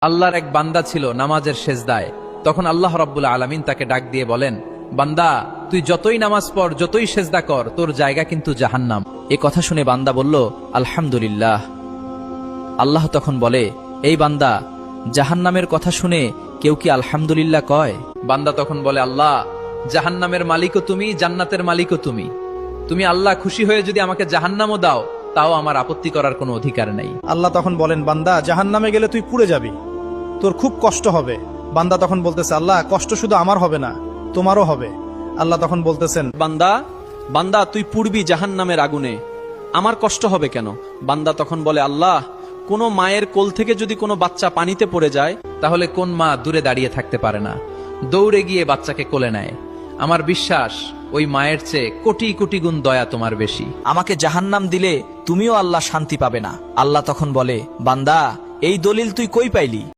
আল্লাহর এক বান্দা ছিল নামাজের সেজদায়। তখন আল্লাহ রাব্বুল আলামিন তাকে ডাক দিয়ে বলেন, বান্দা তুই যতই নামাজ পড়, যতই সেজদা কর, তোর জায়গা কিন্তু জাহান্নাম। এ কথা শুনে বান্দা বলল, আলহামদুলিল্লাহ। আল্লাহ তখন বলে, এই বান্দা, জাহান্নামের কথা শুনে কেউ কি আলহামদুলিল্লাহ কয়? বান্দা তখন বলে, আল্লাহ, জাহান্নামের মালিকও তুমি, জান্নাতের মালিকও তুমি। তুমি আল্লাহ খুশি হয়ে যদি আমাকে জাহান্নামও দাও, তাও আমার আপত্তি করার কোনো অধিকার নেই। আল্লাহ তখন বলেন, বান্দা, জাহান্নামে গেলে তুই পুড়ে যাবি, তোর খুব কষ্ট হবে। বান্দা তখন বলতেছে, আল্লাহ, কষ্ট শুধু আমার হবে না, তোমারও হবে। আল্লাহ তখন বলতেছেন, বান্দা বান্দা তুই পুড়বি জাহান্নামের আগুনে, আমার কষ্ট হবে কেন? বান্দা তখন বলে, আল্লাহ, কোনো মায়ের কোল থেকে যদি কোনো বাচ্চা পানিতে পড়ে যায়, তাহলে কোন মা দূরে দাঁড়িয়ে থাকতে পারে না, দৌড়ে গিয়ে বাচ্চাকে কোলে নেয়। আমার বিশ্বাস ওই মায়ের চেয়ে কোটি কোটি গুণ দয়া তোমার বেশি। আমাকে জাহান্নাম দিলে তুমিও আল্লাহ শান্তি পাবে না। আল্লাহ তখন বলে, বান্দা, এই দলিল তুই কই পাইলি?